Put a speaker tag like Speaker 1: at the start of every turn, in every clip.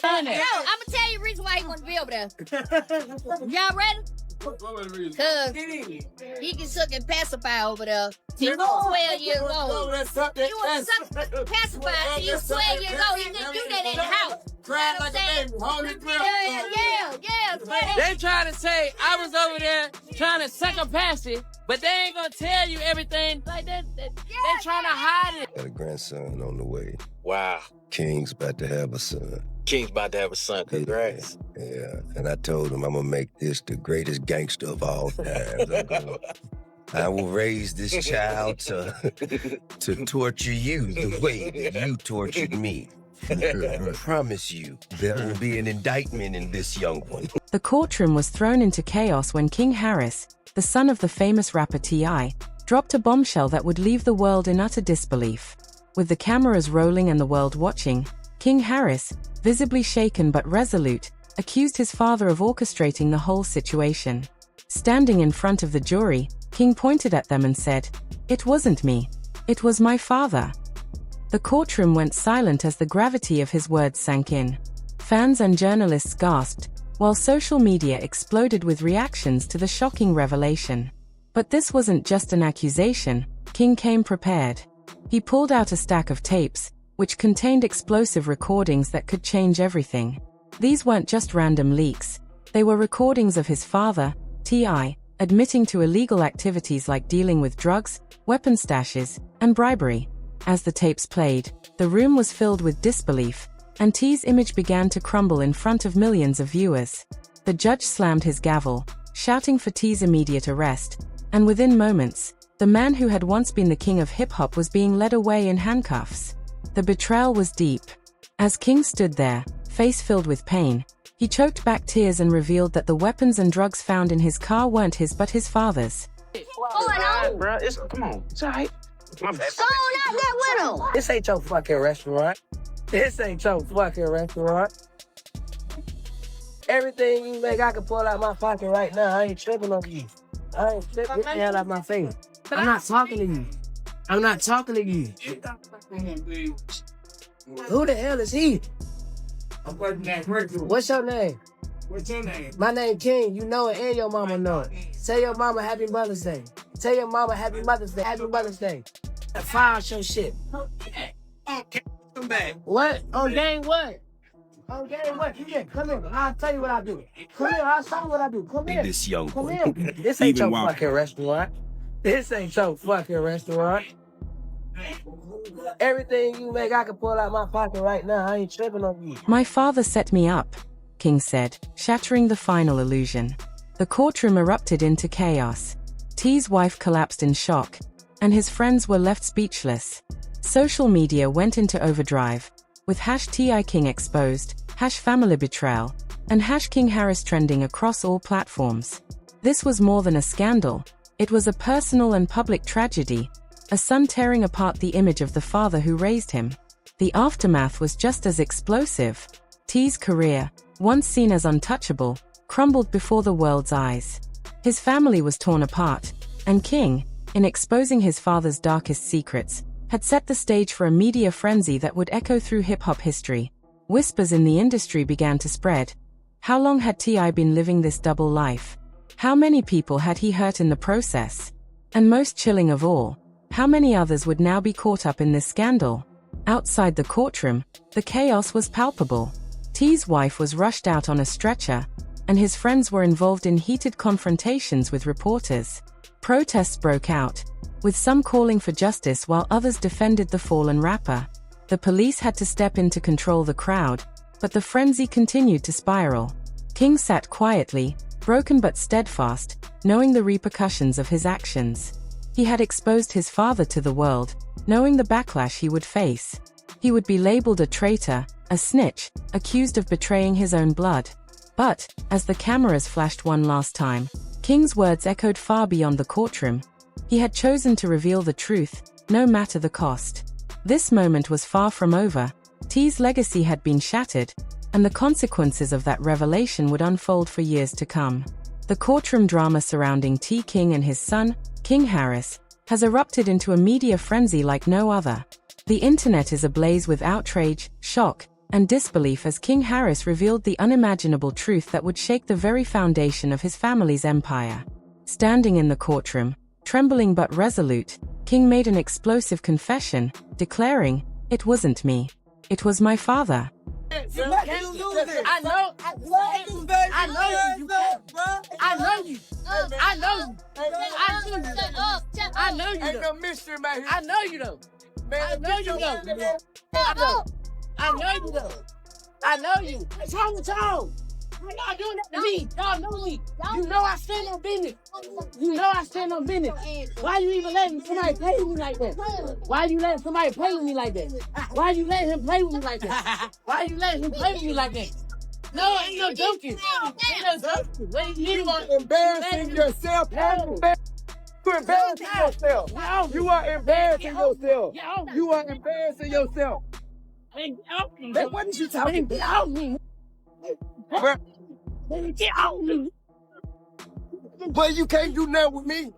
Speaker 1: Yo, I'm gonna tell you the reason why he want to be over there. Y'all ready? Cause he can suck and pacify over there. He was 12 years old. He was suck pacify till he was 12 years old. He couldn't do that in the house.
Speaker 2: Crying like a baby, holy
Speaker 1: Yeah.
Speaker 3: They trying to say I was over there trying to suck a passy, but they ain't gonna tell you everything like that. They trying to hide it.
Speaker 4: Got a grandson on the way.
Speaker 5: Wow.
Speaker 4: King's about to have a son.
Speaker 5: King's about to have a son. Congrats.
Speaker 4: Yeah. And I told him I'm gonna make this the greatest gangster of all time. I will raise this child to torture you the way that you tortured me. I promise you, there will be an indictment in this young one.
Speaker 6: The courtroom was thrown into chaos when King Harris, the son of the famous rapper T.I., dropped a bombshell that would leave the world in utter disbelief. With the cameras rolling and the world watching, King Harris, visibly shaken but resolute, accused his father of orchestrating the whole situation. Standing in front of the jury, King pointed at them and said, "It wasn't me. It was my father." The courtroom went silent as the gravity of his words sank in. Fans and journalists gasped, while social media exploded with reactions to the shocking revelation. But this wasn't just an accusation. King came prepared. He pulled out a stack of tapes, which contained explosive recordings that could change everything. These weren't just random leaks. They were recordings of his father, T.I., admitting to illegal activities like dealing with drugs, weapon stashes, and bribery. As the tapes played, the room was filled with disbelief, and T's image began to crumble in front of millions of viewers. The judge slammed his gavel, shouting for T's immediate arrest, and within moments, the man who had once been the king of hip-hop was being led away in handcuffs. The betrayal was deep. As King stood there, face filled with pain, he choked back tears and revealed that the weapons and drugs found in his car weren't his but his father's.
Speaker 5: Bro, come on. It's all right. My bad.
Speaker 1: Go on out there with him.
Speaker 2: This ain't your fucking restaurant. This ain't your fucking restaurant. Everything you make, I can pull out my pocket right now. I ain't tripping on you. I ain't tripping. Get the hell out my face. I'm not talking to you. I'm not talking to you. Who the hell is he? What's your name?
Speaker 7: What's your name?
Speaker 2: My name King. You know it and your mama know it. Tell your mama Happy Mother's Day. Tell your mama Happy Mother's Day. Happy Mother's Day. File your shit.
Speaker 7: Come back.
Speaker 2: What? On game what? On game what? Come here. Come here. I'll tell you what I do. Come here. I'll tell you what I do. Come here.
Speaker 4: This young
Speaker 2: Come
Speaker 4: one.
Speaker 2: here. This ain't your fucking restaurant. This ain't your fucking restaurant. Everything you make, I can pull out my pocket right now. I ain't tripping on you.
Speaker 6: My father set me up, King said, shattering the final illusion. The courtroom erupted into chaos. T's wife collapsed in shock, and his friends were left speechless. Social media went into overdrive, with #TIKing exposed, #family betrayal, and #King Harris trending across all platforms. This was more than a scandal. It was a personal and public tragedy, a son tearing apart the image of the father who raised him. The aftermath was just as explosive. T's career, once seen as untouchable, crumbled before the world's eyes. His family was torn apart, and King, in exposing his father's darkest secrets, had set the stage for a media frenzy that would echo through hip-hop history. Whispers in the industry began to spread. How long had T.I. been living this double life? How many people had he hurt in the process? And most chilling of all, how many others would now be caught up in this scandal? Outside the courtroom, the chaos was palpable. T's wife was rushed out on a stretcher, and his friends were involved in heated confrontations with reporters. Protests broke out, with some calling for justice while others defended the fallen rapper. The police had to step in to control the crowd, but the frenzy continued to spiral. King sat quietly, broken but steadfast, knowing the repercussions of his actions. He had exposed his father to the world, knowing the backlash he would face. He would be labeled a traitor, a snitch, accused of betraying his own blood. But, as the cameras flashed one last time, King's words echoed far beyond the courtroom. He had chosen to reveal the truth, no matter the cost. This moment was far from over. T's legacy had been shattered, and the consequences of that revelation would unfold for years to come. The courtroom drama surrounding T. King and his son, King Harris, has erupted into a media frenzy like no other. The internet is ablaze with outrage, shock, and disbelief as King Harris revealed the unimaginable truth that would shake the very foundation of his family's empire. Standing in the courtroom, trembling but resolute, King made an explosive confession, declaring, "It wasn't me. It was my father."
Speaker 3: I know you. I know you. I know you. I know you.
Speaker 2: Ain't no mystery about here.
Speaker 3: I know you though.
Speaker 2: Man,
Speaker 3: I know you though. I know you though. I know you. What's wrong with y'all? Y'all doing that to me. Y'all know me. You know I stand on business. You know I stand on business. Why you even letting somebody play with me like that? Why you letting somebody play with me like that? Why you letting him play with me like that? Why you letting him play with me like that? No, ain't no joking. Ain't no joking. What you
Speaker 2: are embarrassing yourself. You're embarrassing yourself. You are embarrassing yourself. You are embarrassing yourself. Man, what is you talking about?
Speaker 3: Get out me.
Speaker 2: But you can't do nothing with me.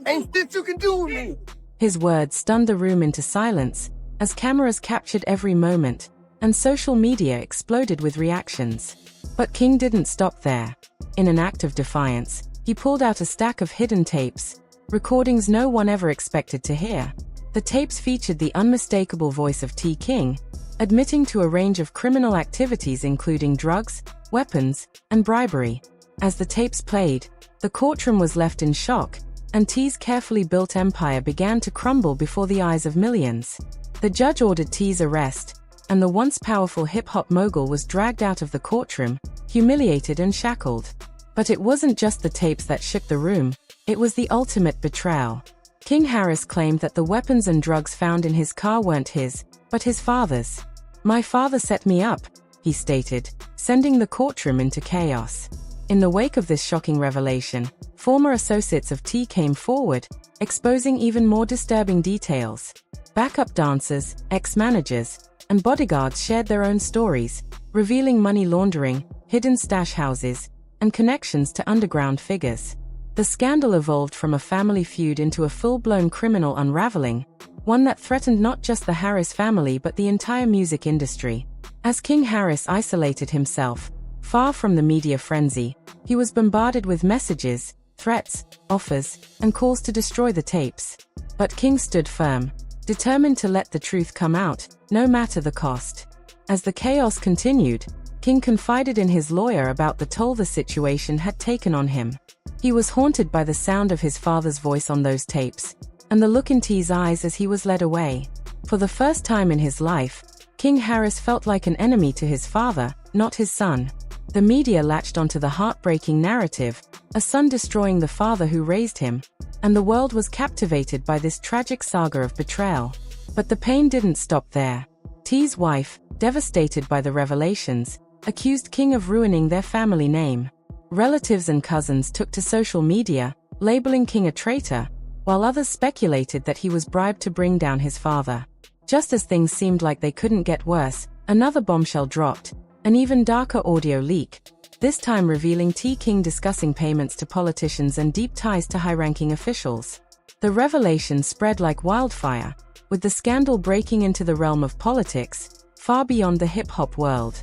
Speaker 2: Ain't shit you can do with me.
Speaker 6: His words stunned the room into silence, as cameras captured every moment, and social media exploded with reactions. But King didn't stop there. In an act of defiance, he pulled out a stack of hidden tapes, recordings no one ever expected to hear. The tapes featured the unmistakable voice of T. King, admitting to a range of criminal activities including drugs, weapons, and bribery. As the tapes played, the courtroom was left in shock, and T's carefully built empire began to crumble before the eyes of millions. The judge ordered T's arrest, and the once powerful hip-hop mogul was dragged out of the courtroom, humiliated and shackled. But it wasn't just the tapes that shook the room, it was the ultimate betrayal. King Harris claimed that the weapons and drugs found in his car weren't his, but his father's. "My father set me up," he stated, sending the courtroom into chaos. In the wake of this shocking revelation, former associates of T came forward, exposing even more disturbing details. Backup dancers, ex-managers, and bodyguards shared their own stories, revealing money laundering, hidden stash houses, and connections to underground figures. The scandal evolved from a family feud into a full-blown criminal unraveling, one that threatened not just the Harris family but the entire music industry. As King Harris isolated himself, far from the media frenzy, he was bombarded with messages, threats, offers, and calls to destroy the tapes. But King stood firm, determined to let the truth come out, no matter the cost. As the chaos continued, King confided in his lawyer about the toll the situation had taken on him. He was haunted by the sound of his father's voice on those tapes, and the look in T's eyes as he was led away. For the first time in his life, King Harris felt like an enemy to his father, not his son. The media latched onto the heartbreaking narrative, a son destroying the father who raised him, and the world was captivated by this tragic saga of betrayal. But the pain didn't stop there. T's wife, devastated by the revelations, accused King of ruining their family name. Relatives and cousins took to social media, labeling King a traitor, while others speculated that he was bribed to bring down his father. Just as things seemed like they couldn't get worse, another bombshell dropped, an even darker audio leak, this time revealing T. King discussing payments to politicians and deep ties to high-ranking officials. The revelation spread like wildfire, with the scandal breaking into the realm of politics, far beyond the hip-hop world.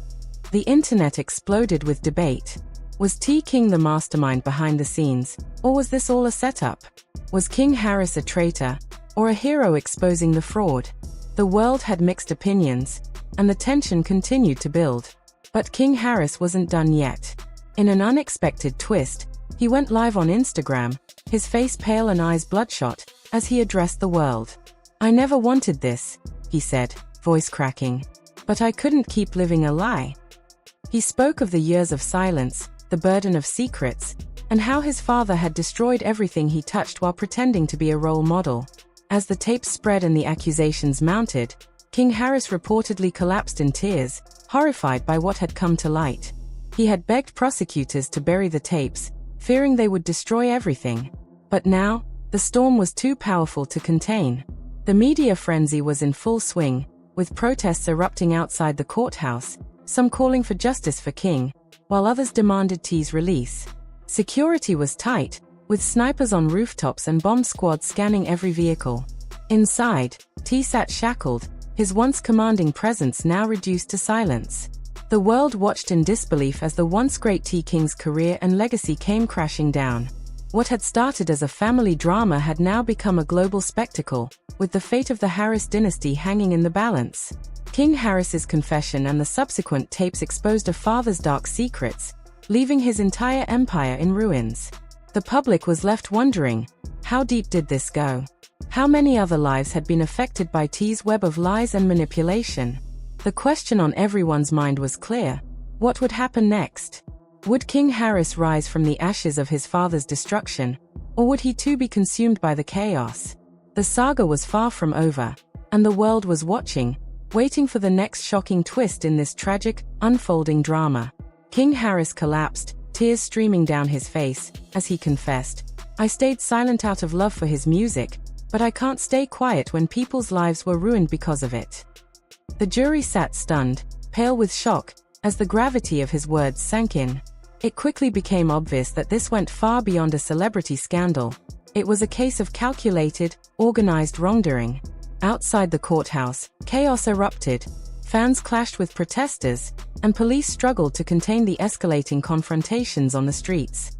Speaker 6: The internet exploded with debate. Was T. King the mastermind behind the scenes, or was this all a setup? Was King Harris a traitor, or a hero exposing the fraud? The world had mixed opinions, and the tension continued to build. But King Harris wasn't done yet. In an unexpected twist, he went live on Instagram, his face pale and eyes bloodshot, as he addressed the world. "I never wanted this," he said, voice cracking. "But I couldn't keep living a lie." He spoke of the years of silence, the burden of secrets, and how his father had destroyed everything he touched while pretending to be a role model. As the tapes spread and the accusations mounted, King Harris reportedly collapsed in tears, horrified by what had come to light. He had begged prosecutors to bury the tapes, fearing they would destroy everything. But now, the storm was too powerful to contain. The media frenzy was in full swing, with protests erupting outside the courthouse, some calling for justice for King, while others demanded T's release. Security was tight, with snipers on rooftops and bomb squads scanning every vehicle. Inside, T sat shackled, his once commanding presence now reduced to silence. The world watched in disbelief as the once great T-King's career and legacy came crashing down. What had started as a family drama had now become a global spectacle, with the fate of the Harris dynasty hanging in the balance. King Harris's confession and the subsequent tapes exposed a father's dark secrets, leaving his entire empire in ruins. The public was left wondering, how deep did this go? How many other lives had been affected by T's web of lies and manipulation? The question on everyone's mind was clear. What would happen next? Would King Harris rise from the ashes of his father's destruction, or would he too be consumed by the chaos? The saga was far from over, and the world was watching, waiting for the next shocking twist in this tragic, unfolding drama. King Harris collapsed, tears streaming down his face, as he confessed, "I stayed silent out of love for his music, but I can't stay quiet when people's lives were ruined because of it." The jury sat stunned, pale with shock, as the gravity of his words sank in. It quickly became obvious that this went far beyond a celebrity scandal. It was a case of calculated, organized wrongdoing. Outside the courthouse, chaos erupted. Fans clashed with protesters, and police struggled to contain the escalating confrontations on the streets.